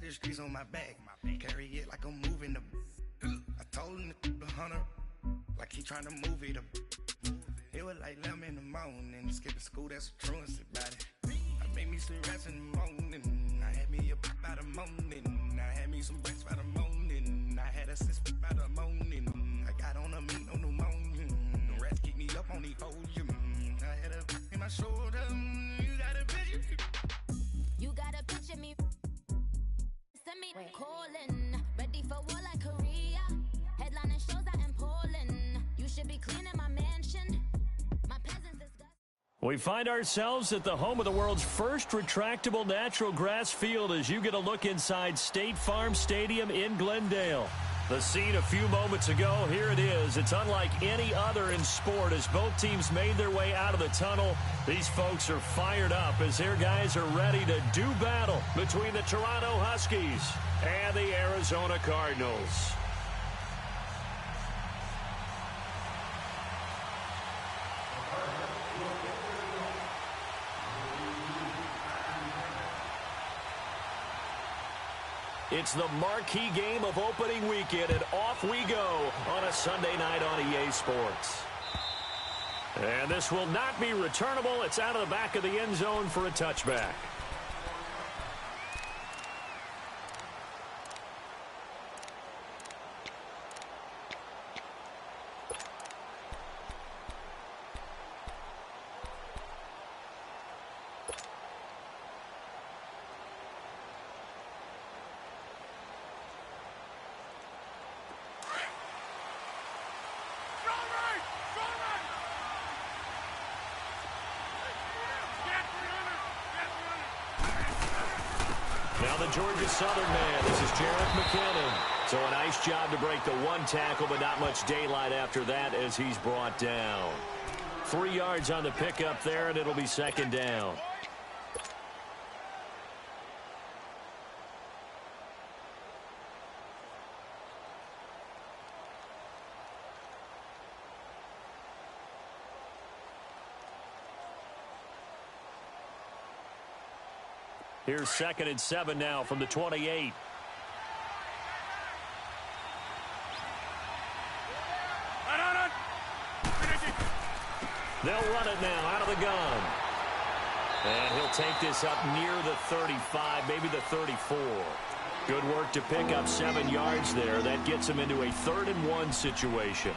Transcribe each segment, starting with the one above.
the streets on my back. Carry it like I'm moving the. I told him to 100, like he trying to move it up. It was like 11 in the morning, skipping school, that's a truancy about it. I made me some rats in the morning, I had me a pop by the morning. I had me some breaks by the morning, I had a sis by the morning. I got on a meat, no pneumonia. The rats keep me up on the podium. I had a in my shoulder, you got a picture. You got a picture me. Send me calling, ready for war like Korea. Headlining shows out in Poland. You should be cleaning my mansion. My peasants disgust. We find ourselves at the home of the world's first retractable natural grass field as you get a look inside State Farm Stadium in Glendale. The scene a few moments ago, here it is. It's unlike any other in sport as both teams made their way out of the tunnel. These folks are fired up as their guys are ready to do battle between the Toronto Huskies and the Arizona Cardinals. It's the marquee game of opening weekend, and off we go on a Sunday night on EA Sports. And this will not be returnable. It's out of the back of the end zone for a touchback. Now the Georgia Southern man, this is Jarrett McKinnon. So a nice job to break the one tackle, but not much daylight after that as he's brought down. 3 yards on the pickup there, and it'll be second down. Here's 2nd and 7 now from the 28. They'll run it now out of the gun. And he'll take this up near the 35, maybe the 34. Good work to pick up 7 yards there. That gets him into a 3rd and 1 situation.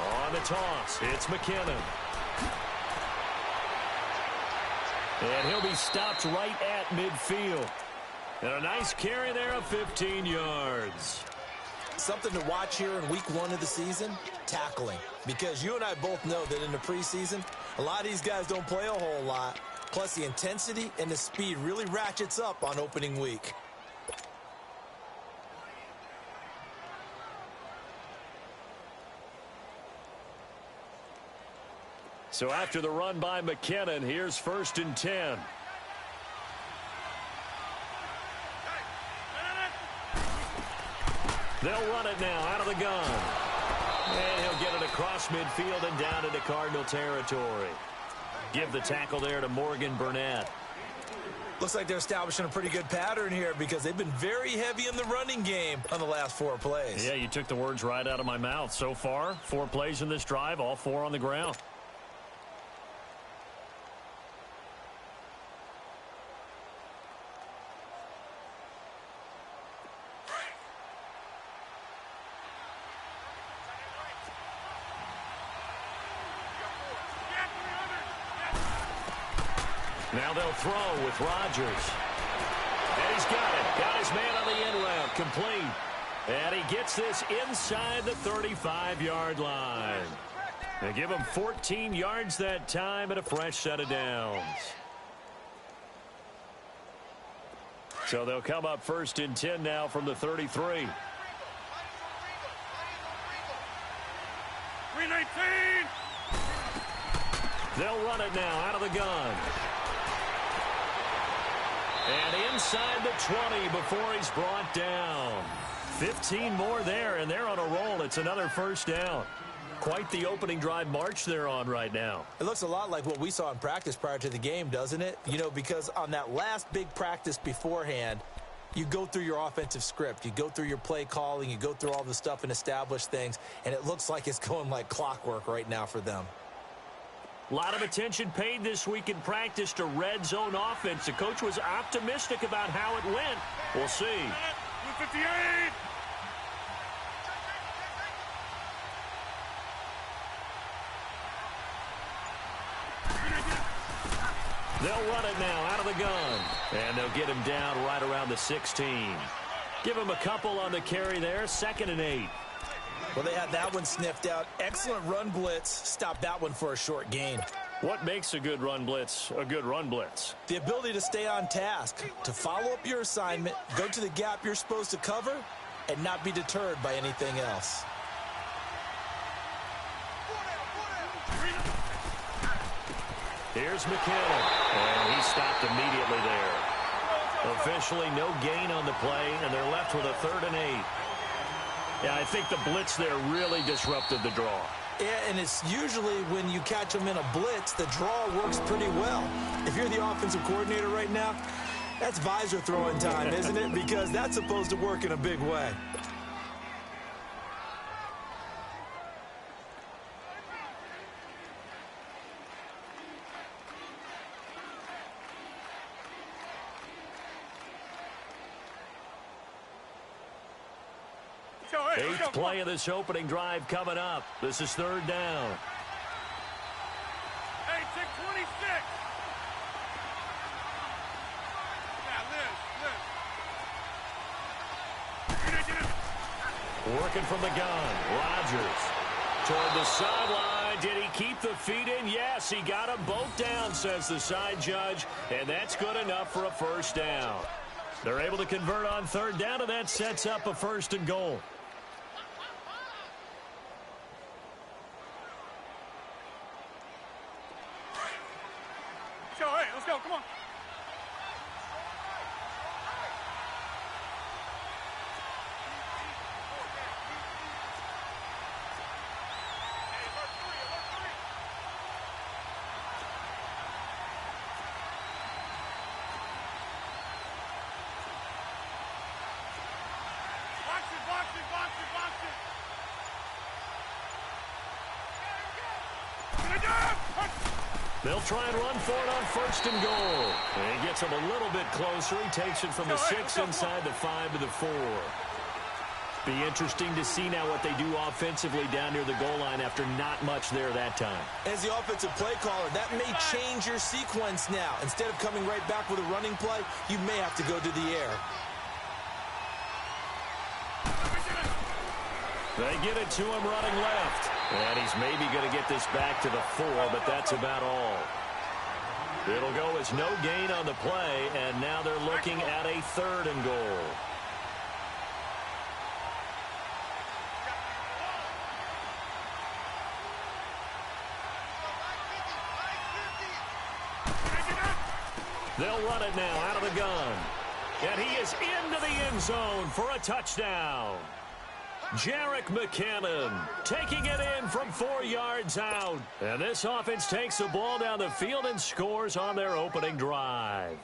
On the toss, it's McKinnon. And he'll be stopped right at midfield. And a nice carry there of 15 yards. Something to watch here in week 1 of the season, tackling. Because you and I both know that in the preseason, a lot of these guys don't play a whole lot. Plus the intensity and the speed really ratchets up on opening week. So after the run by McKinnon, here's 1st and 10. They'll run it now out of the gun. And he'll get it across midfield and down into Cardinal territory. Give the tackle there to Morgan Burnett. Looks like they're establishing a pretty good pattern here because they've been very heavy in the running game on the last 4 plays. Yeah, you took the words right out of my mouth. So far, 4 plays in this drive, all 4 on the ground. Now they'll throw with Rodgers. And he's got it. Got his man on the end route. Complete. And he gets this inside the 35-yard line. They give him 14 yards that time and a fresh set of downs. So they'll come up 1st and 10 now from the 33. They'll run it now out of the gun. And inside the 20 before he's brought down. 15 more there, and they're on a roll. It's another first down. Quite the opening drive march they're on right now. It looks a lot like what we saw in practice prior to the game, doesn't it? You know, because on that last big practice beforehand, you go through your offensive script. You go through your play calling. You go through all the stuff and establish things, and it looks like it's going like clockwork right now for them. A lot of attention paid this week in practice to red zone offense. The coach was optimistic about how it went. We'll see. 58. They'll run it now out of the gun. And they'll get him down right around the 16. Give him a couple on the carry there. 2nd and 8. Well, they had that one sniffed out. Excellent run blitz. Stop that one for a short gain. What makes a good run blitz a good run blitz? The ability to stay on task, to follow up your assignment, go to the gap you're supposed to cover, and not be deterred by anything else. Here's McKinnon, and he stopped immediately there. Officially no gain on the play, and they're left with a 3rd and 8. Yeah, I think the blitz there really disrupted the draw. Yeah, and it's usually when you catch them in a blitz, the draw works pretty well. If you're the offensive coordinator right now, that's visor throwing time, isn't it? Because that's supposed to work in a big way. Eighth play of this opening drive coming up. This is 3rd down. Hey, check 26. Yeah, Working from the gun. Rodgers toward the sideline. Did he keep the feet in? Yes, he got them both down, says the side judge. And that's good enough for a first down. They're able to convert on 3rd down, and that sets up a 1st and goal. Hey, let's go. Come on. They'll try and run for it on 1st and goal. And he gets him a little bit closer. He takes it from the 6 inside the 5 to the 4. Be interesting to see now what they do offensively down near the goal line after not much there that time. As the offensive play caller, that may change your sequence now. Instead of coming right back with a running play, you may have to go to the air. They get it to him running left. And he's maybe going to get this back to the 4, but that's about all. It'll go as no gain on the play, and now they're looking at a 3rd and goal. They'll run it now out of the gun. And he is into the end zone for a touchdown. Jerick McKinnon taking it in from 4 yards out. And this offense takes the ball down the field and scores on their opening drive.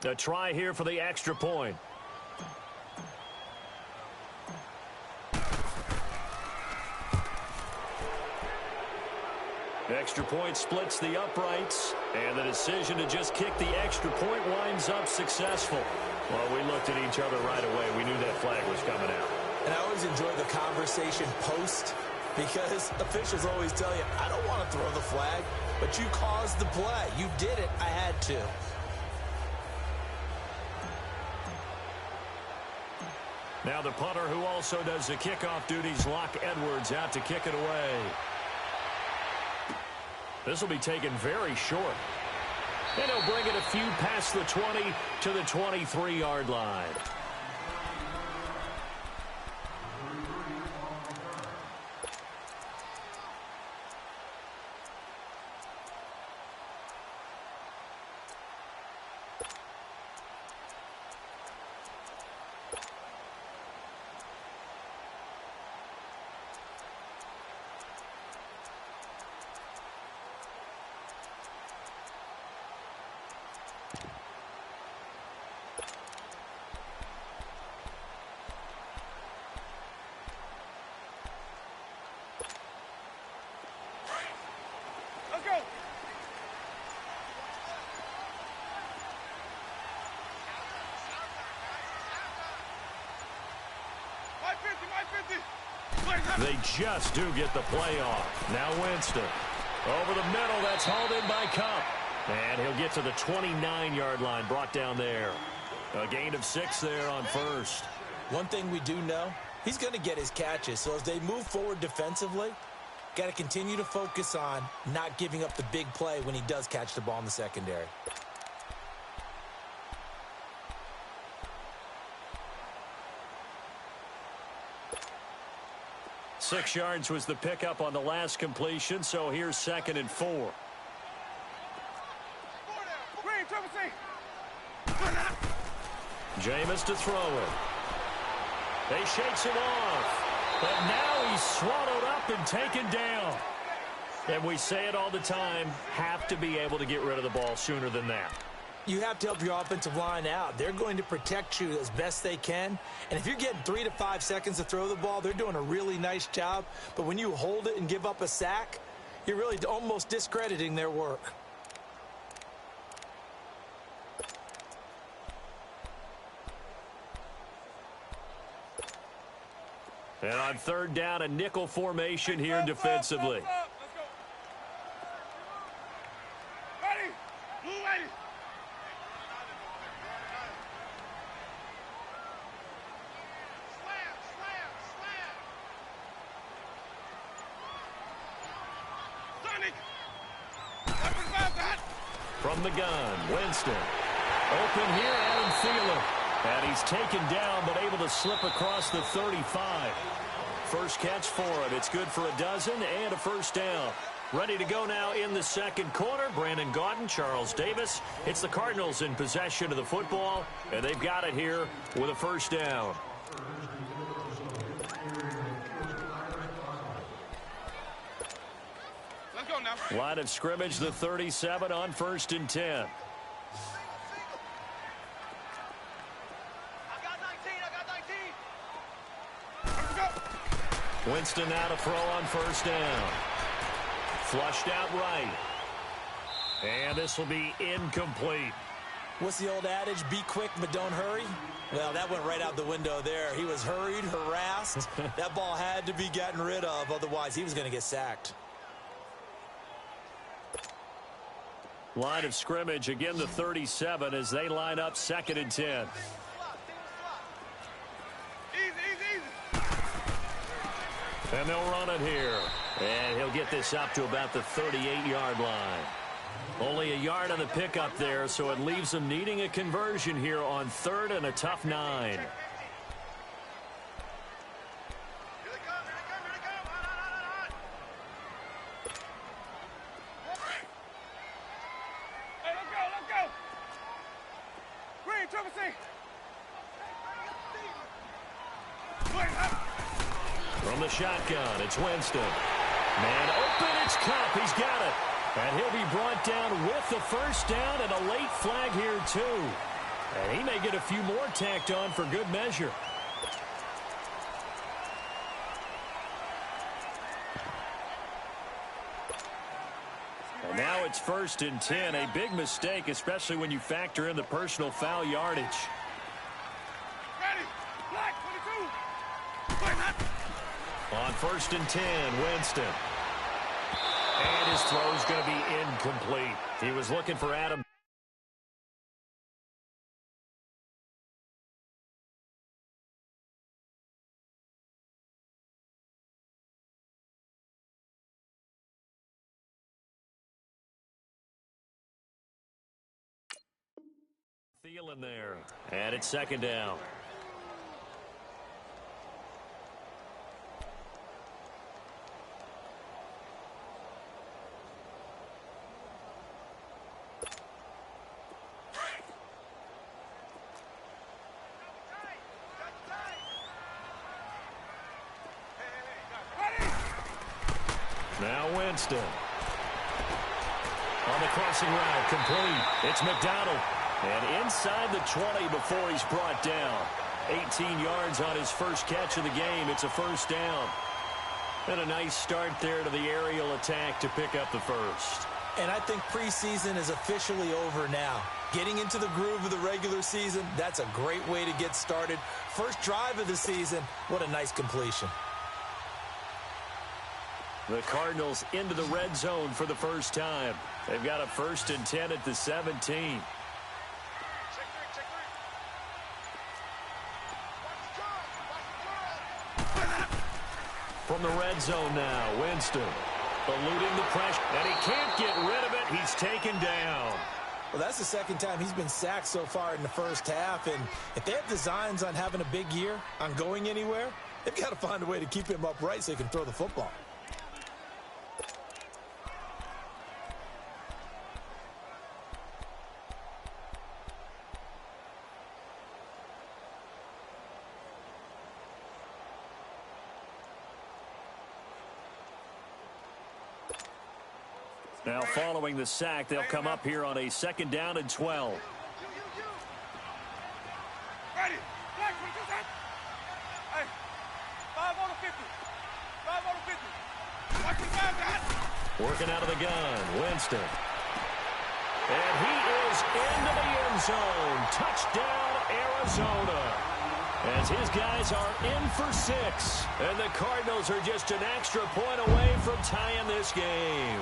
A try here for the extra point. Extra point splits the uprights, and the decision to just kick the extra point winds up successful. Well, we looked at each other right away. We knew that flag was coming out. And I always enjoy the conversation post, because officials always tell you, I don't want to throw the flag, but you caused the play. You did it. I had to. Now the punter, who also does the kickoff duties, Locke Edwards, out to kick it away. This will be taken very short. And he'll bring it a few past the 20 to the 23-yard line. Let's go. They just do get the play off. Now Winston. Over the middle, that's hauled in by Cup. And he'll get to the 29-yard line, brought down there. A gain of 6 there on first. One thing we do know, he's going to get his catches. So as they move forward defensively, got to continue to focus on not giving up the big play when he does catch the ball in the secondary. Six yards was the pickup on the last completion, so here's 2nd and 4. Jameis to throw it. They shakes him off. But now he's swallowed up and taken down. And we say it all the time, have to be able to get rid of the ball sooner than that. You have to help your offensive line out. They're going to protect you as best they can. And if you're getting 3 to 5 seconds to throw the ball, they're doing a really nice job. But when you hold it and give up a sack, you're really almost discrediting their work. And on 3rd down, a nickel formation here defensively. From the gun, Winston. Open here, Adam Thielen. And he's taken down, but able to slip across the 35. First catch for him. It's good for a dozen and a first down. Ready to go now in the second quarter. Brandon Gaudin, Charles Davis. It's the Cardinals in possession of the football, and they've got it here with a first down. Let's go now. Line of scrimmage, the 37 on 1st and 10. Winston now to throw on 1st down. Flushed out right. And this will be incomplete. What's the old adage? Be quick, but don't hurry. Well, that went right out the window there. He was hurried, harassed. That ball had to be gotten rid of. Otherwise, he was going to get sacked. Line of scrimmage, again the 37 as they line up 2nd and 10. And they'll run it here. And he'll get this up to about the 38-yard line. Only a yard on the pickup there, so it leaves them needing a conversion here on 3rd and a tough 9. From the shotgun, it's Winston. Man open, it's Cup. He's got it. And he'll be brought down with the first down and a late flag here, too. And he may get a few more tacked on for good measure. And now it's 1st and 10. A big mistake, especially when you factor in the personal foul yardage. Ready. Black 22. On 1st and 10, Winston. And his throw is going to be incomplete. He was looking for Adam. Thielen there. And it's 2nd down. Now Winston. On the crossing route, complete. It's McDonald. And inside the 20 before he's brought down. 18 yards on his first catch of the game. It's a 1st down. And a nice start there to the aerial attack to pick up the first. And I think preseason is officially over now. Getting into the groove of the regular season, that's a great way to get started. First drive of the season, what a nice completion. The Cardinals into the red zone for the first time. They've got a 1st and 10 at the 17. From the red zone now, Winston eluding the pressure, and he can't get rid of it. He's taken down. Well, that's the 2nd time he's been sacked so far in the first half, and if they have designs on having a big year, on going anywhere, they've got to find a way to keep him upright so he can throw the football. Now following the sack, they'll come up here on a 2nd down and 12. Ready. Black 22. Hey. 5 on the 50. 5 on the 50. Watch the guys. Working out of the gun, Winston. And he is into the end zone. Touchdown, Arizona. As his guys are in for 6. And the Cardinals are just an extra point away from tying this game.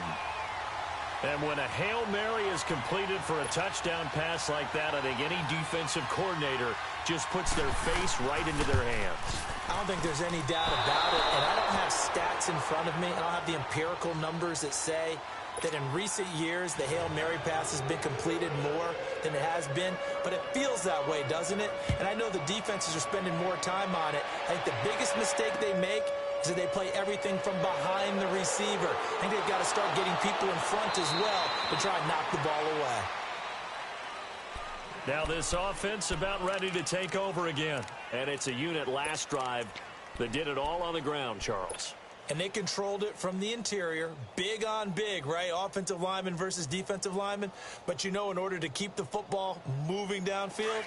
And when a Hail Mary is completed for a touchdown pass like that, I think any defensive coordinator just puts their face right into their hands. I don't think there's any doubt about it, and I don't have stats in front of me. I don't have the empirical numbers that say that in recent years the Hail Mary pass has been completed more than it has been, but it feels that way, doesn't it? And I know the defenses are spending more time on it. I think the biggest mistake they make is that they play everything from behind the receiver. I think they've got to start getting people in front as well to try and knock the ball away. Now this offense about ready to take over again. And it's a unit last drive that did it all on the ground, Charles. And they controlled it from the interior, big on big, right? Offensive lineman versus defensive lineman. But you know, in order to keep the football moving downfield,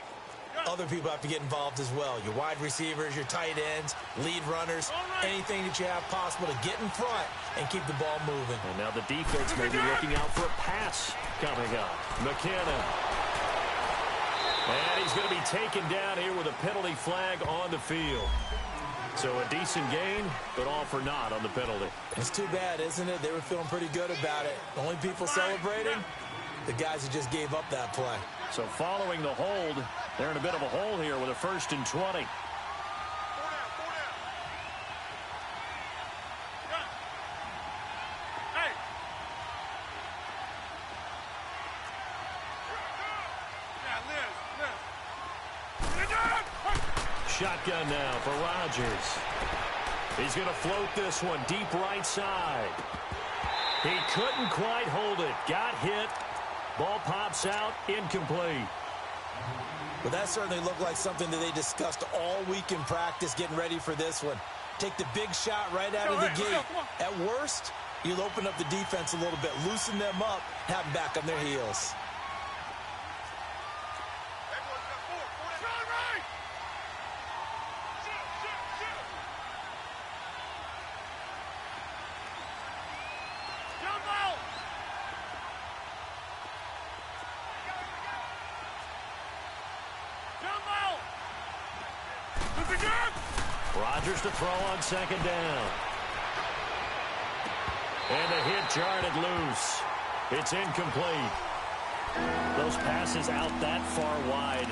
other people have to get involved as well. Your wide receivers, your tight ends, lead runners, anything that you have possible to get in front and keep the ball moving. And now the defense may be looking out for a pass coming up. McKinnon. And he's going to be taken down here with a penalty flag on the field. So a decent gain, but all for naught on the penalty. It's too bad, isn't it? They were feeling pretty good about it. The only people celebrating, the guys who just gave up that play. So following the hold, they're in a bit of a hole here with a 1st and 20. Shotgun now for Rodgers. He's going to float this one deep right side. He couldn't quite hold it. Got hit. Ball pops out. Incomplete. Well, that certainly looked like something that they discussed all week in practice getting ready for this one. Take the big shot right out of the gate. At worst, you'll open up the defense a little bit, loosen them up, have them back on their heels. Rodgers to throw on second down. And a hit jarred it loose. It's incomplete. Those passes out that far wide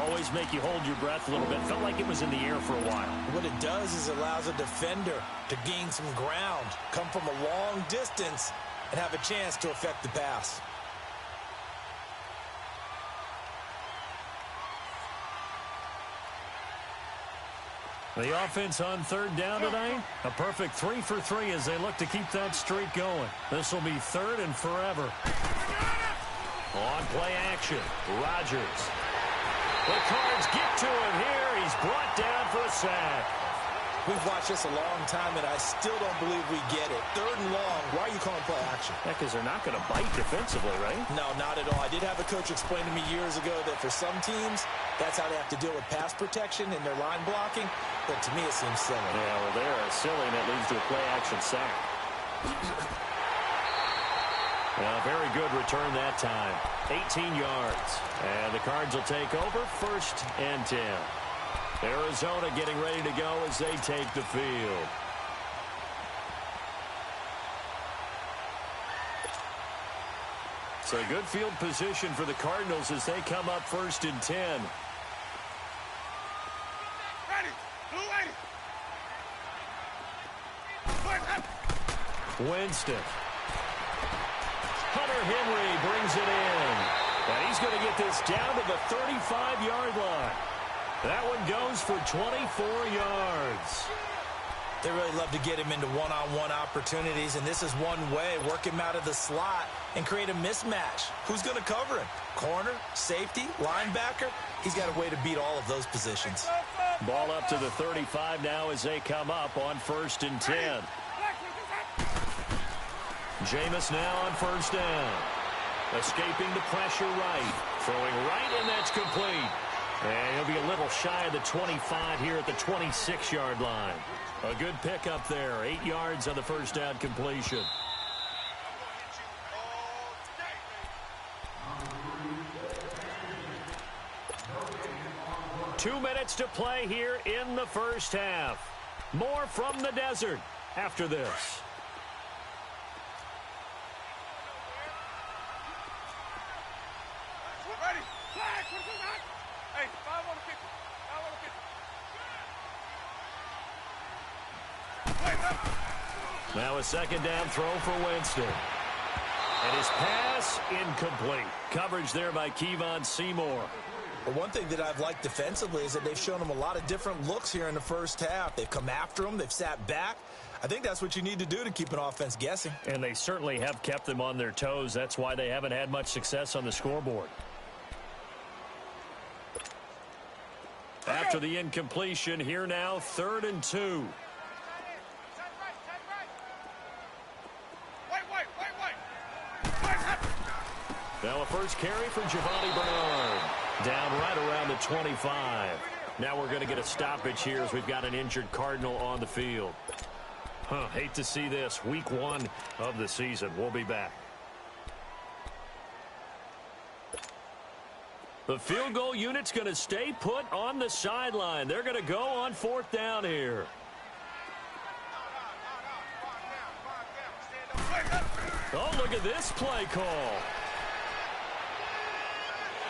always make you hold your breath a little bit. Felt like it was in the air for a while. What it does is it allows a defender to gain some ground, come from a long distance, and have a chance to affect the pass. The offense on third down tonight, a perfect 3 for 3 as they look to keep that streak going. This will be third and forever. On play action, Rodgers. The Cards get to him here. He's brought down for a sack. We've watched this a long time, and I still don't believe we get it. Third and long, why are you calling play action? Yeah, because they're not going to bite defensively, right? No, not at all. I did have a coach explain to me years ago that for some teams, that's how they have to deal with pass protection and their line blocking. But to me, it seems silly. Yeah, well, they're silly, and it leads to a play action sack. Very good return that time. 18 yards. And the Cards will take over, 1st and 10. Arizona getting ready to go as they take the field. So good field position for the Cardinals as they come up 1st and 10. Winston. Hunter Henry brings it in. And he's going to get this down to the 35-yard line. That one goes for 24 yards. They really love to get him into one-on-one opportunities, and this is one way. Work him out of the slot and create a mismatch. Who's going to cover him? Corner, safety, linebacker? He's got a way to beat all of those positions. Ball up to the 35 now as they come up on 1st and 10. Jameis now on 1st down. Escaping the pressure right. Throwing right, and that's complete. And he'll be a little shy of the 25 here at the 26-yard line. A good pickup there. 8 yards on the 1st down completion. Two minutes to play here in the 1st half. More from the desert after this. Now a 2nd down throw for Winston. And his pass incomplete. Coverage there by Kevon Seymour. But one thing that I've liked defensively is that they've shown him a lot of different looks here in the 1st half. They've come after him. They've sat back. I think that's what you need to do to keep an offense guessing. And they certainly have kept them on their toes. That's why they haven't had much success on the scoreboard. After the incompletion, here now, 3rd and 2. Now a first carry for Giovanni Bernard. Down right around the 25. Now we're going to get a stoppage here as we've got an injured Cardinal on the field. Hate to see this. Week 1 of the season. We'll be back. The field goal unit's going to stay put on the sideline. They're going to go on 4th down here. Oh, look at this play call.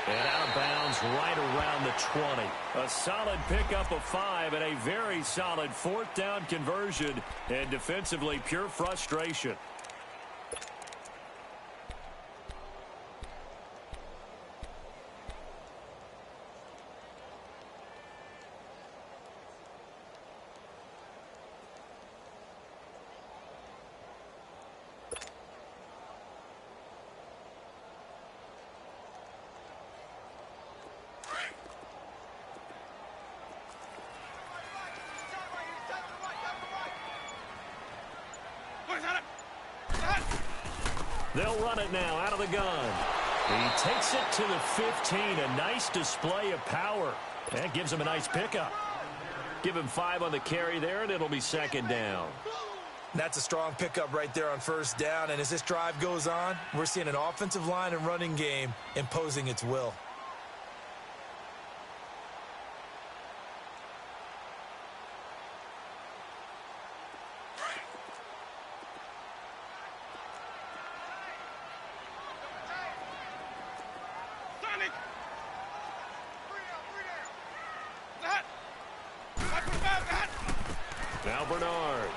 And out of bounds right around the 20. A solid pickup of 5 and a very solid 4th down conversion. And defensively, pure frustration. They'll run it now out of the gun. He takes it to the 15. A nice display of power. That gives him a nice pickup. Give him 5 on the carry there, and it'll be 2nd down. That's a strong pickup right there on 1st down. And as this drive goes on, we're seeing an offensive line and running game imposing its will. Now Bernard.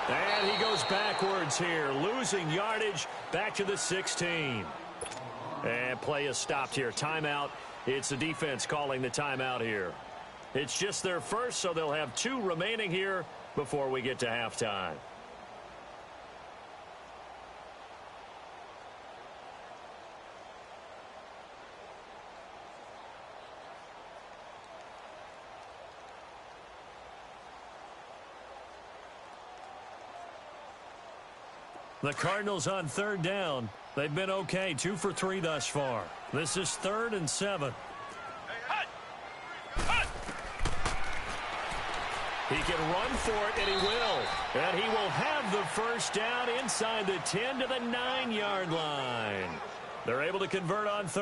And he goes backwards here, losing yardage back to the 16. And play is stopped here. Timeout. It's the defense calling the timeout here. It's just their first, so they'll have 2 remaining here before we get to halftime. The Cardinals on 3rd down. They've been okay, 2 for 3 thus far. This is 3rd and 7. He can run for it, and he will. And he will have the first down inside the 10 to the 9-yard line. They're able to convert on 3rd.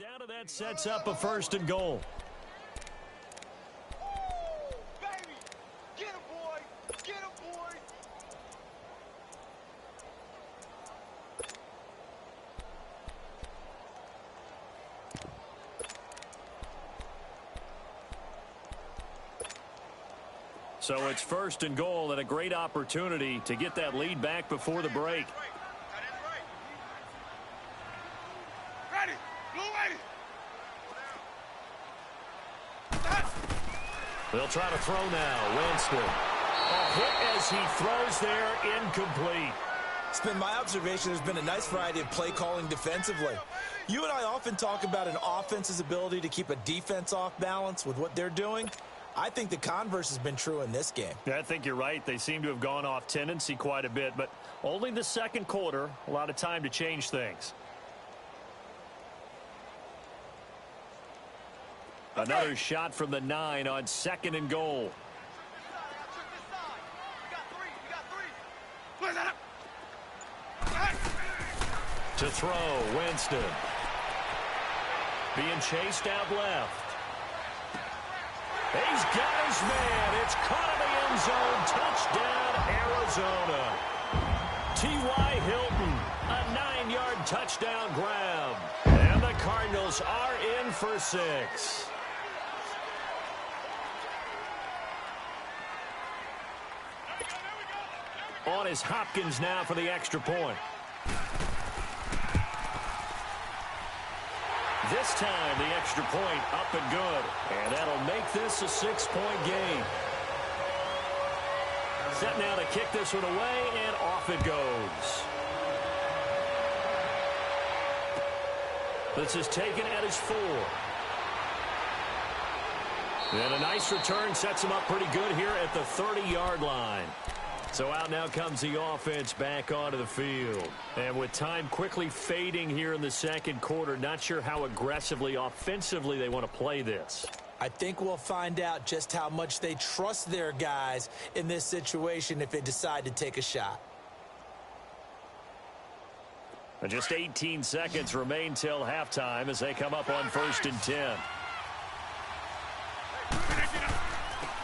Down to that sets up a 1st and goal. Baby! Get him, boy! Get him, boy! So it's 1st and goal and a great opportunity to get that lead back before the break. They'll try to throw now. Winston. A hit as he throws there, incomplete. It's been my observation there's been a nice variety of play calling defensively. You and I often talk about an offense's ability to keep a defense off balance with what they're doing. I think the converse has been true in this game. Yeah, I think you're right. They seem to have gone off tendency quite a bit, but only the 2nd quarter. A lot of time to change things. Another shot from the 9 on 2nd and goal. To throw, Winston. Being chased out left. He's got his man. It's caught in the end zone. Touchdown, Arizona. T.Y. Hilton, a 9-yard touchdown grab. And the Cardinals are in for 6. On is Hopkins now for the extra point. This time, the extra point up and good. And that'll make this a 6-point game. Set now to kick this one away, and off it goes. This is taken at his 4. And a nice return sets him up pretty good here at the 30-yard line. So out now comes the offense back onto the field. And with time quickly fading here in the 2nd quarter, not sure how aggressively, offensively they want to play this. I think we'll find out just how much they trust their guys in this situation if they decide to take a shot. And just 18 seconds remain till halftime as they come up on 1st and 10.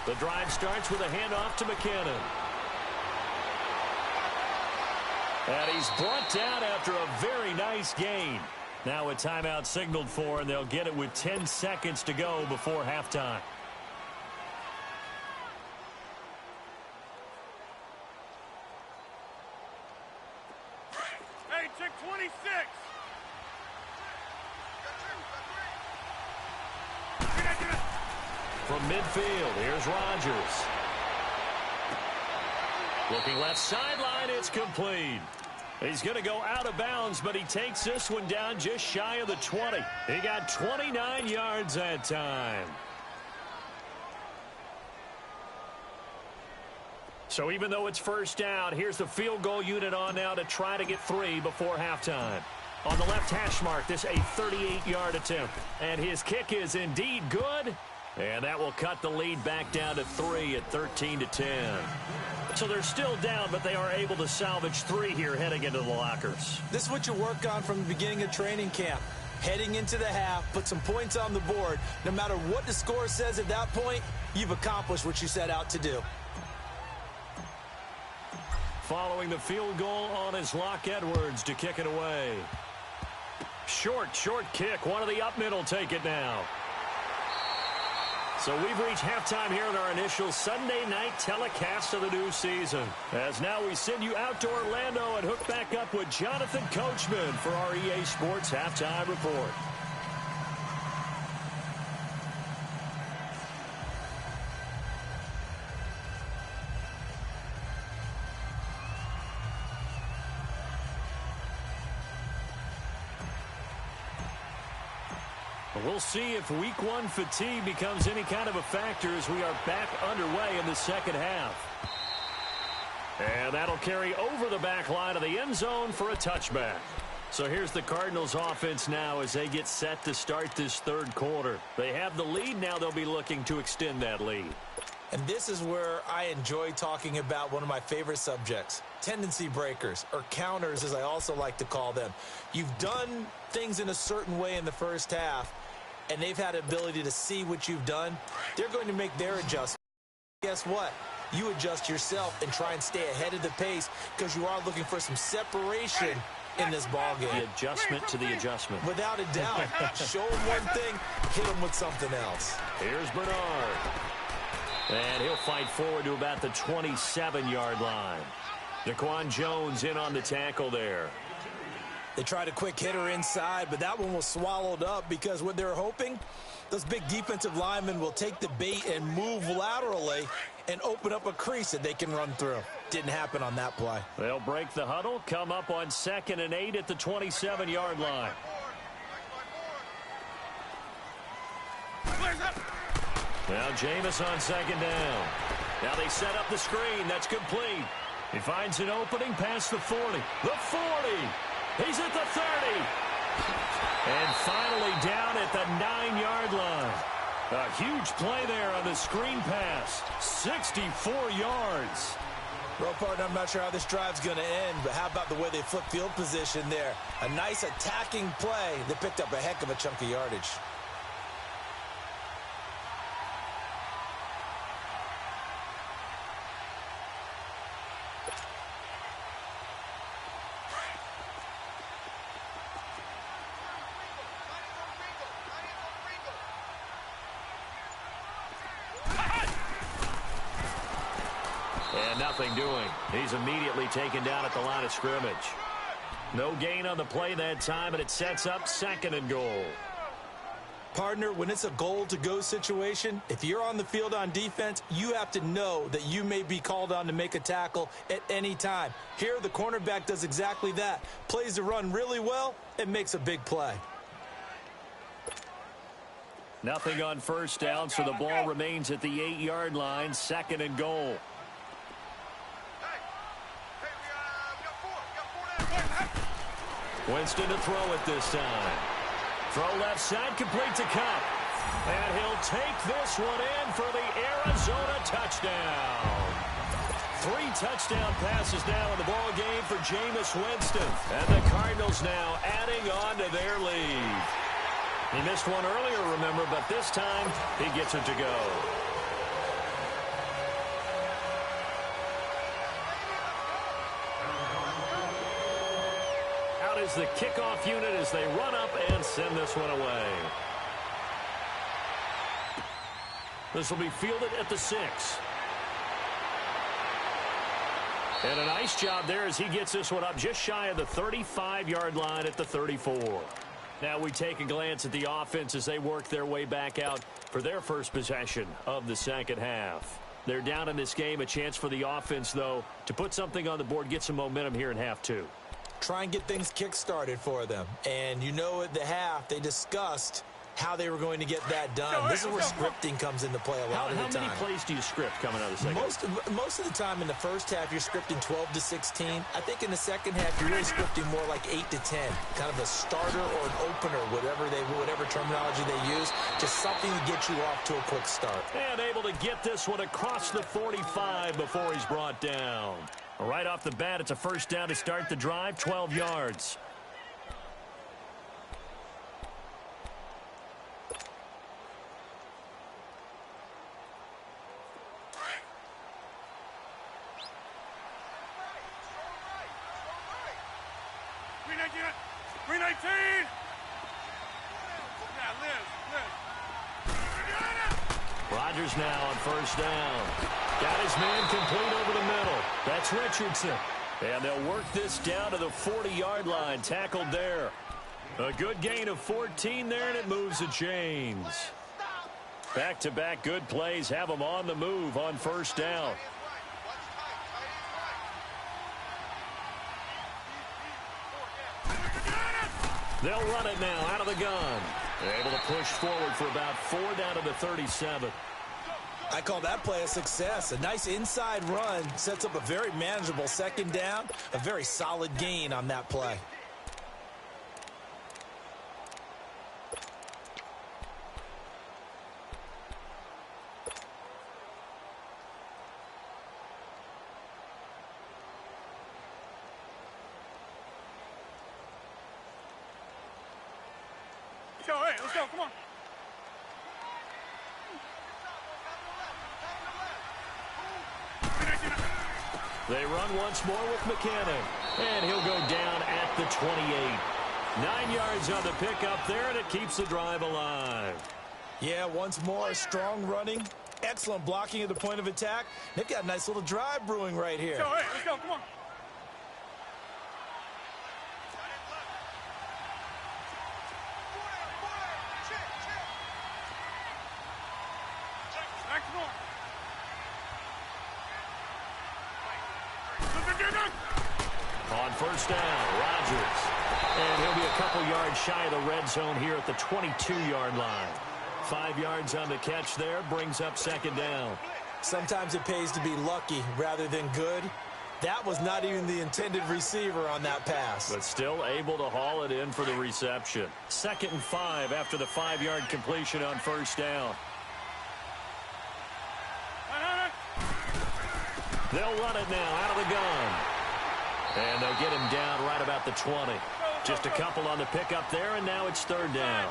The drive starts with a handoff to McKinnon. And he's brought down after a very nice gain. Now a timeout signaled for, and they'll get it with 10 seconds to go before halftime. Hey, check 26. From midfield, here's Rodgers. Looking left sideline, it's complete. He's going to go out of bounds, but he takes this one down just shy of the 20. He got 29 yards that time. So even though it's 1st down, here's the field goal unit on now to try to get 3 before halftime. On the left hash mark, this a 38-yard attempt. And his kick is indeed good. And that will cut the lead back down to 3 at 13-10. So they're still down, but they are able to salvage 3 here heading into the lockers. This is what you work on from the beginning of training camp. heading into the half, put some points on the board. No matter what the score says at that point, you've accomplished what you set out to do. Following the field goal on his Locke Edwards to kick it away. Short kick. One of the up mid will take it now. So we've reached halftime here in our initial Sunday night telecast of the new season. As now we send you out to Orlando and hook back up with Jonathan Coachman for our EA Sports Halftime Report. We'll see if week one fatigue becomes any kind of a factor as we are back underway in the second half. And that'll carry over the back line of the end zone for a touchback. So here's the Cardinals offense now as they get set to start this third quarter. They have the lead. Now they'll be looking to extend that lead. And this is where I enjoy talking about one of my favorite subjects, tendency breakers, or counters as I also like to call them. You've done things in a certain way in the first half, and they've had the ability to see what you've done. They're going to make their adjustment. Guess what? You adjust yourself and try and stay ahead of the pace because you are looking for some separation in this ball game. The adjustment to the adjustment. Without a doubt. Show them one thing, hit them with something else. Here's Bernard. And he'll fight forward to about the 27-yard line. Daquan Jones in on the tackle there. They tried a quick hitter inside, but that one was swallowed up because what they're hoping, those big defensive linemen will take the bait and move laterally and open up a crease that they can run through. Didn't happen on that play. They'll break the huddle, come up on 2nd and 8 at the 27-yard line. Now Jameis on 2nd down. Now they set up the screen. That's complete. He finds an opening past the 40. The 40. He's at the 30. And finally down at the 9-yard line. A huge play there on the screen pass. 64 yards. Well, partner, I'm not sure how this drive's going to end, but how about the way they flip field position there? A nice attacking play. They picked up a heck of a chunk of yardage. Nothing doing. He's immediately taken down at the line of scrimmage. No gain on the play that time, and it sets up 2nd and goal. Partner, when it's a goal-to-go situation, if you're on the field on defense, you have to know that you may be called on to make a tackle at any time. Here, the cornerback does exactly that. Plays the run really well and makes a big play. Nothing on 1st down, so the ball remains at the 8-yard line, 2nd and goal. Winston to throw it this time. Throw left side, complete to Cup. And he'll take this one in for the Arizona touchdown. 3 touchdown passes now in the ball game for Jameis Winston. And the Cardinals now adding on to their lead. He missed one earlier, remember, but this time he gets it to go. Is the kickoff unit as they run up and send this one away. This will be fielded at the 6. And a nice job there as he gets this one up just shy of the 35-yard line at the 34. Now we take a glance at the offense as they work their way back out for their first possession of the second half. They're down in this game. A chance for the offense, though, to put something on the board, get some momentum here in half 2. Try and get things kick-started for them. And you know at the half, they discussed how they were going to get that done. This is where scripting comes into play a lot of the time. How many plays do you script coming out of the second? Most of the time in the first half, you're scripting 12 to 16. I think in the second half, you're really scripting more like 8 to 10. Kind of a starter or an opener, whatever terminology they use. Just something to get you off to a quick start. And able to get this one across the 45 before he's brought down. Right off the bat, it's a 1st down to start the drive, 12 yards. 319. Yeah, Liz. Rodgers now on first down. Got his man complete over the middle. That's Richardson. And they'll work this down to the 40-yard line. Tackled there. A good gain of 14 there, and it moves the chains. Back-to-back good plays have them on the move on first down. They'll run it now out of the gun. They're able to push forward for about 4 down to the 37. I call that play a success. A nice inside run sets up a very manageable second down. A very solid gain on that play. Let's go, come on. They run once more with McKinnon. And he'll go down at the 28. 9 yards on the pickup there, and it keeps the drive alive. Yeah, once more, strong running. Excellent blocking at the point of attack. They've got a nice little drive brewing right here. Let's go, come on. On first down, Rodgers. And he'll be a couple yards shy of the red zone here at the 22-yard line. 5 yards on the catch there, brings up second down. Sometimes it pays to be lucky rather than good. That was not even the intended receiver on that pass. But still able to haul it in for the reception. 2nd and 5 after the 5-yard completion on first down. They'll run it now out of the gun. And they'll get him down right about the 20. Just a couple on the pickup there, and now it's 3rd down.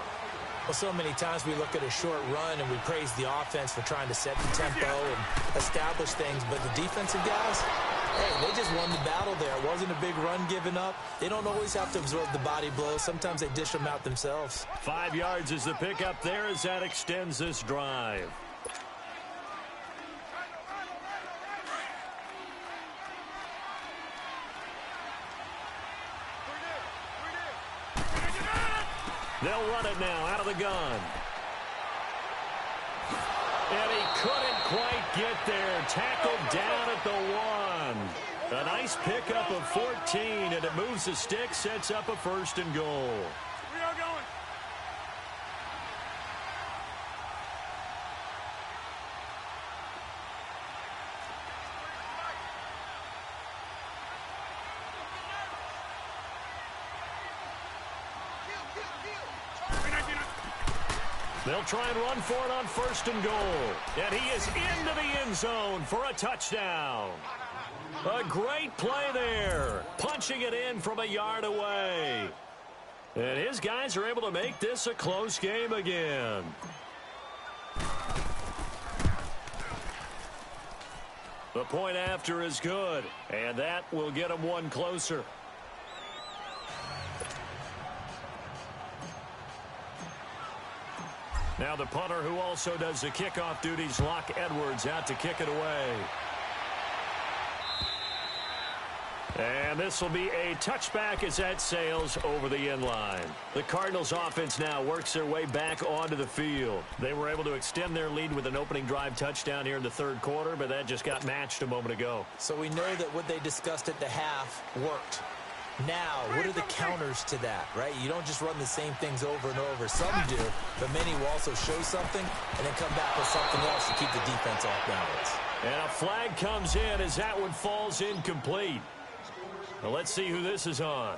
Well, so many times we look at a short run and we praise the offense for trying to set the tempo and establish things. But the defensive guys, hey, they just won the battle there. It wasn't a big run given up. They don't always have to absorb the body blows. Sometimes they dish them out themselves. 5 yards is the pickup there as that extends this drive. They'll run it now out of the gun. And he couldn't quite get there. Tackled down at the 1. A nice pickup of 14, and it moves the stick, sets up a 1st and goal. We are going. They'll try and run for it on 1st and goal. And he is into the end zone for a touchdown. A great play there. Punching it in from a yard away. And his guys are able to make this a close game again. The point after is good. And that will get him one closer. Now the punter who also does the kickoff duties, Locke Edwards, out to kick it away. And this will be a touchback as that sails over the end line. The Cardinals offense now works their way back onto the field. They were able to extend their lead with an opening drive touchdown here in the 3rd quarter, but that just got matched a moment ago. So we know that what they discussed at the half worked. Now, what are the counters to that, right? You don't just run the same things over and over. Some do, but many will also show something and then come back with something else to keep the defense off balance. And a flag comes in as that one falls incomplete. Now let's see who this is on.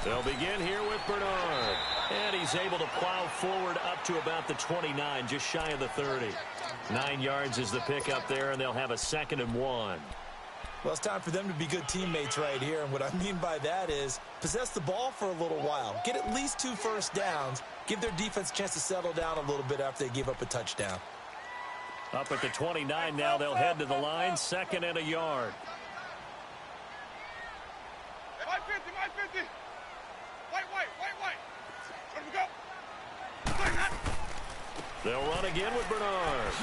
They'll begin here with Bernard. And he's able to plow forward up to about the 29, just shy of the 30. 9 yards is the pickup there, and they'll have a 2nd and 1. Well, it's time for them to be good teammates right here. And what I mean by that is possess the ball for a little while. Get at least 2 first downs. Give their defense a chance to settle down a little bit after they give up a touchdown. Up at the 29 now, they'll head to the line, 2nd and a yard. My 50, my 50. White. Let me go. They'll run again with Bernard.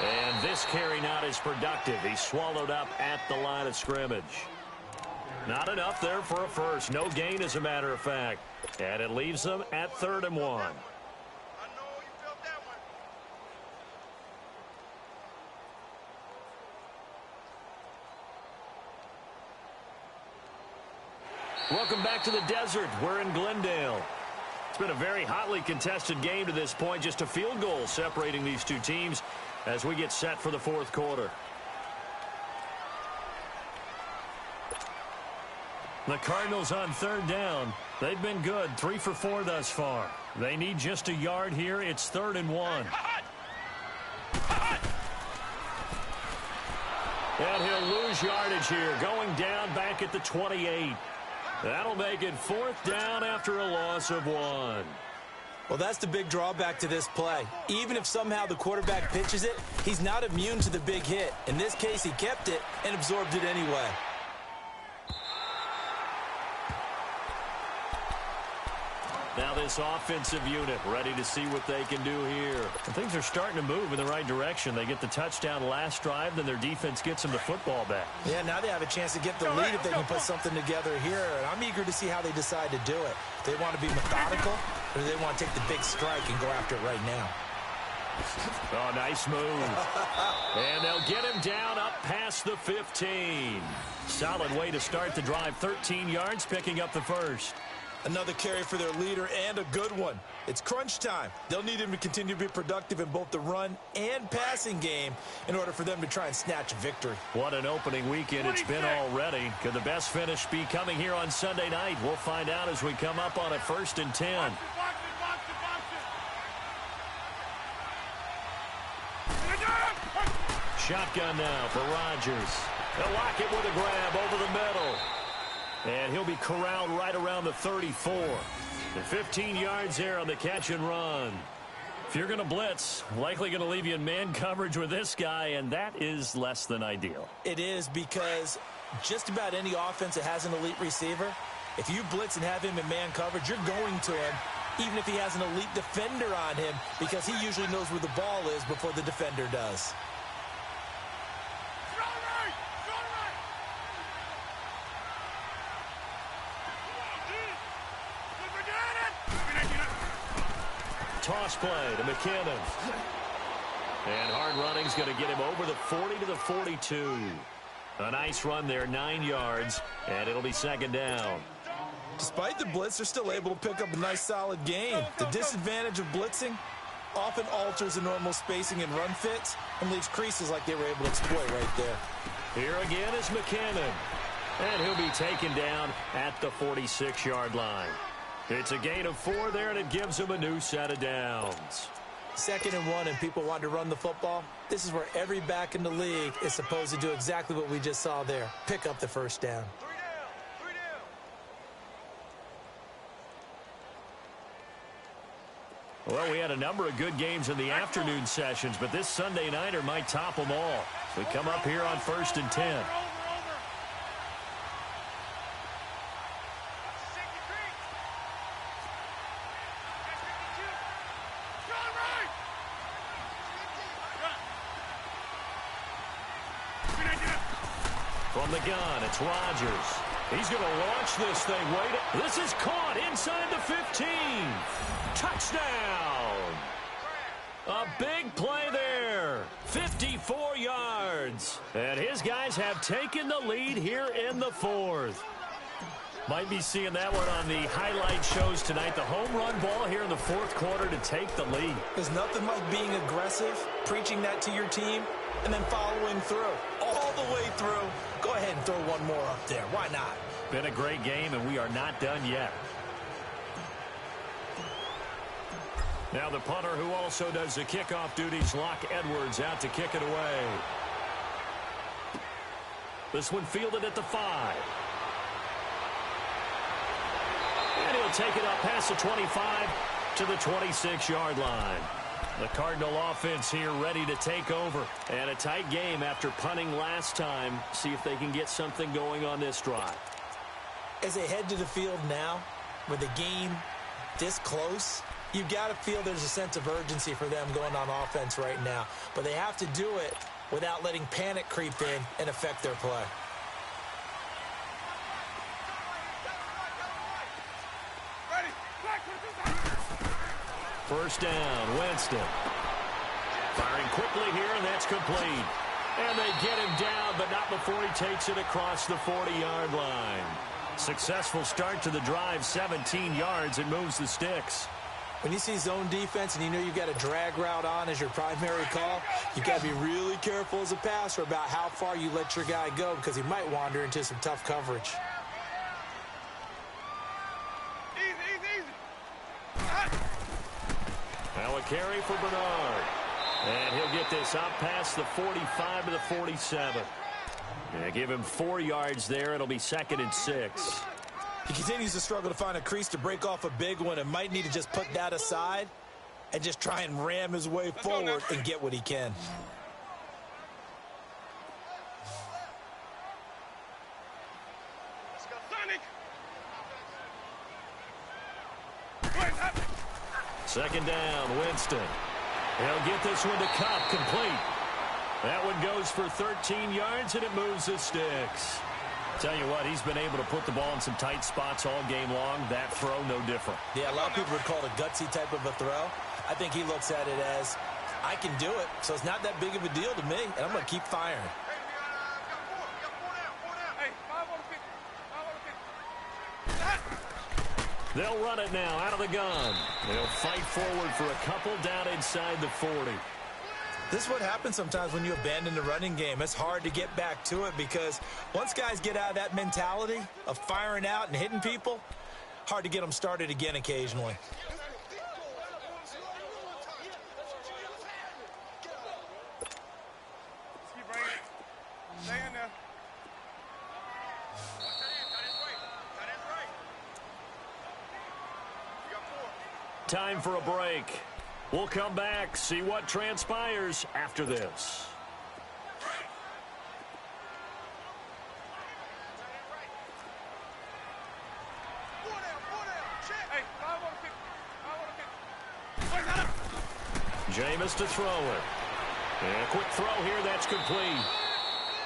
And this carry not as productive. He's swallowed up at the line of scrimmage. Not enough there for a first. No gain, as a matter of fact. And it leaves them at 3rd and 1. I know you felt that one. Welcome back to the desert. We're in Glendale. It's been a very hotly contested game to this point. Just a field goal separating these two teams as we get set for the 4th quarter. The Cardinals on 3rd down. They've been good, 3 for 4 thus far. They need just a yard here. It's 3rd and 1. And he'll lose yardage here, going down back at the 28. That'll make it 4th down after a loss of 1. Well, that's the big drawback to this play. Even if somehow the quarterback pitches it, he's not immune to the big hit. In this case, he kept it and absorbed it anyway. Now this offensive unit ready to see what they can do here. And things are starting to move in the right direction. They get the touchdown last drive, then their defense gets them the football back. Yeah, now they have a chance to get the lead if they can put something together here. And I'm eager to see how they decide to do it. Do they want to be methodical, or do they want to take the big strike and go after it right now? Oh, nice move. And they'll get him down up past the 15. Solid way to start the drive. 13 yards, picking up the first. Another carry for their leader, and a good one. It's crunch time. They'll need him to continue to be productive in both the run and passing game in order for them to try and snatch a victory. What an opening weekend it's been already. Could the best finish be coming here on Sunday night? We'll find out as we come up on a 1st and 10. Shotgun now for Rodgers. They'll lock it with a grab over the middle. And he'll be corralled right around the 34. And 15 yards there on the catch and run. If you're going to blitz, likely going to leave you in man coverage with this guy, and that is less than ideal. It is, because just about any offense that has an elite receiver, if you blitz and have him in man coverage, you're going to him, even if he has an elite defender on him, because he usually knows where the ball is before the defender does. Toss play to McKinnon. And hard running's going to get him over the 40 to the 42. A nice run there, 9 yards, and it'll be 2nd down. Despite the blitz, they're still able to pick up a nice, solid gain. The disadvantage of blitzing often alters the normal spacing and run fits and leaves creases like they were able to exploit right there. Here again is McKinnon. And he'll be taken down at the 46-yard line. It's a gain of 4 there, and it gives him a new set of downs. 2nd and 1, and people want to run the football. This is where every back in the league is supposed to do exactly what we just saw there. Pick up the 1st down. 3 down. Well, we had a number of good games in the afternoon sessions, but this Sunday nighter might top them all. We come up here on 1st and 10. From the gun, it's Rodgers. He's going to launch this thing. Wait, this is caught inside the 15. Touchdown. A big play there. 54 yards. And his guys have taken the lead here in the 4th. Might be seeing that one on the highlight shows tonight. The home run ball here in the 4th quarter to take the lead. There's nothing like being aggressive, preaching that to your team, and then following through. All the way through. Go ahead and throw one more up there. Why not? Been a great game, and we are not done yet. Now the punter who also does the kickoff duties, Locke Edwards, out to kick it away. This one fielded at the 5. And he'll take it up past the 25 to the 26-yard line. The Cardinal offense here ready to take over. And a tight game after punting last time. See if they can get something going on this drive. As they head to the field now, with the game this close, you've got to feel there's a sense of urgency for them going on offense right now. But they have to do it without letting panic creep in and affect their play. First down, Winston. Firing quickly here, and that's complete. And they get him down, but not before he takes it across the 40-yard line. Successful start to the drive, 17 yards. It moves the sticks. When you see zone defense and you know you've got a drag route on as your primary call, you've got to be really careful as a passer about how far you let your guy go because he might wander into some tough coverage. Now a carry for Bernard. And he'll get this up past the 45 to the 47. Yeah, give him 4 yards there. It'll be 2nd and 6. He continues to struggle to find a crease to break off a big one and might need to just put that aside and just try and ram his way forward and get what he can. Let's go, Sonic! 2nd down, Winston. He'll get this one to Cup, complete. That one goes for 13 yards, and it moves the sticks. Tell you what, he's been able to put the ball in some tight spots all game long. That throw, no different. Yeah, a lot of people would call it a gutsy type of a throw. I think he looks at it as, I can do it, so it's not that big of a deal to me, and I'm going to keep firing. Hey, 5 on the 50. They'll run it now out of the gun. They'll fight forward for a couple down inside the 40. This is what happens sometimes when you abandon the running game. It's hard to get back to it because once guys get out of that mentality of firing out and hitting people, hard to get them started again occasionally. Keep bringing it. Stay in there. Time for a break. We'll come back, see what transpires after this. Hey, 5 on the 50. Jameis to throw it. And a quick throw here, that's complete.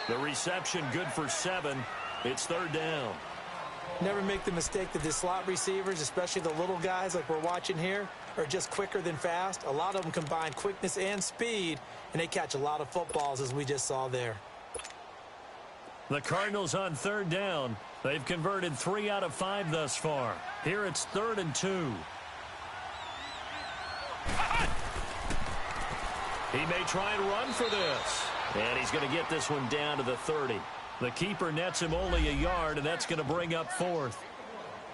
The reception good for 7. It's 3rd down. Never make the mistake that the slot receivers, especially the little guys like we're watching here, are just quicker than fast. A lot of them combine quickness and speed, and they catch a lot of footballs, as we just saw there. The Cardinals on 3rd down. They've converted 3 out of 5 thus far. Here it's 3rd and 2. He may try and run for this. And he's going to get this one down to the 30. The keeper nets him only a yard, and that's going to bring up 4th.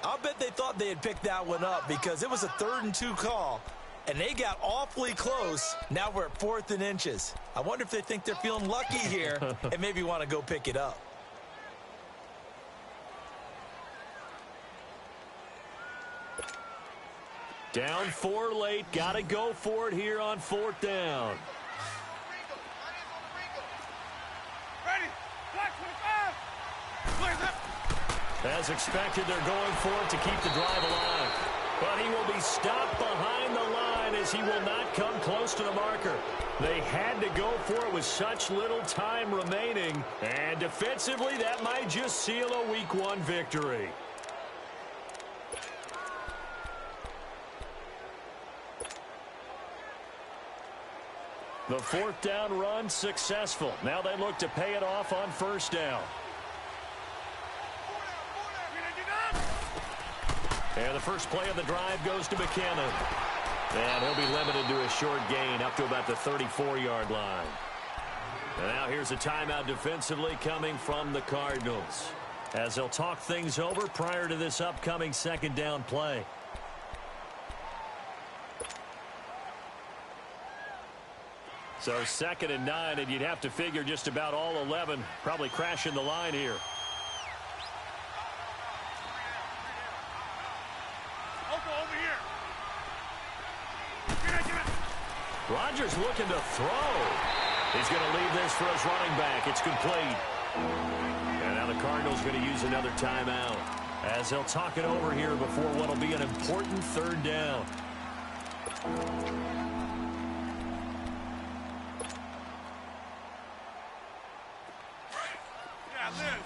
I'll bet they thought they had picked that one up because it was a 3rd and 2 call, and they got awfully close. Now we're at 4th and inches. I wonder if they think they're feeling lucky here and maybe want to go pick it up. Down 4 late. Got to go for it here on 4th down. As expected, they're going for it to keep the drive alive. But he will be stopped behind the line as he will not come close to the marker. They had to go for it with such little time remaining. And defensively, that might just seal a Week 1 victory. The 4th down run successful. Now they look to pay it off on 1st down. And the first play of the drive goes to McKinnon. And he'll be limited to a short gain up to about the 34-yard line. And now here's a timeout defensively coming from the Cardinals, as they'll talk things over prior to this upcoming 2nd down play. So 2nd and 9, and you'd have to figure just about all 11 probably crashing the line here. Over here. Rodgers looking to throw. He's going to leave this for his running back. It's complete. And now the Cardinals going to use another timeout as they'll talk it over here before what will be an important 3rd down. Yeah, Liz.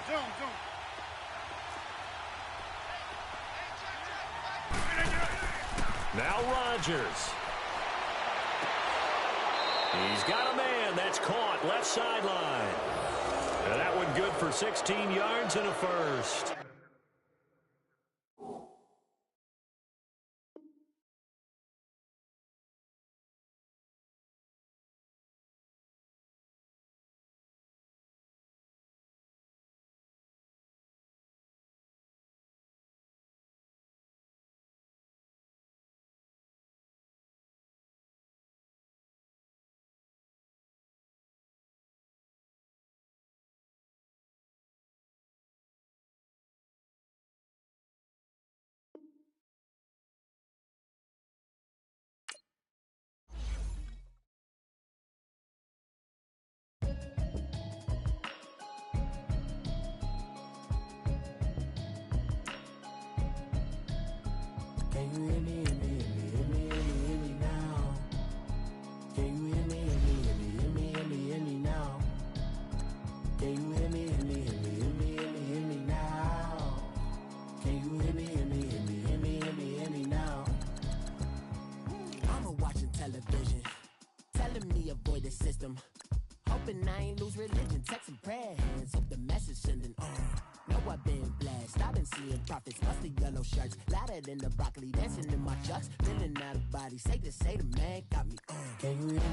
Zoom. Now Rodgers. He's got a man. That's caught left sideline. And that one good for 16 yards and a first. Can you hear me, hear me now? Can you hear me now? Can you hear me, hear me now? Can you hear me now? I'm watching television, telling me avoid the system. Hoping I ain't lose religion, texting prayer hands, hope the message sending on. Know I've been blessed, I've been seeing prophets, musty yellow shirts, louder than the broccoli, dancing in my chucks, feeling out of body, say the man got me on. Can you hear me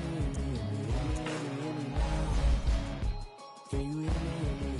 now? Can you hear me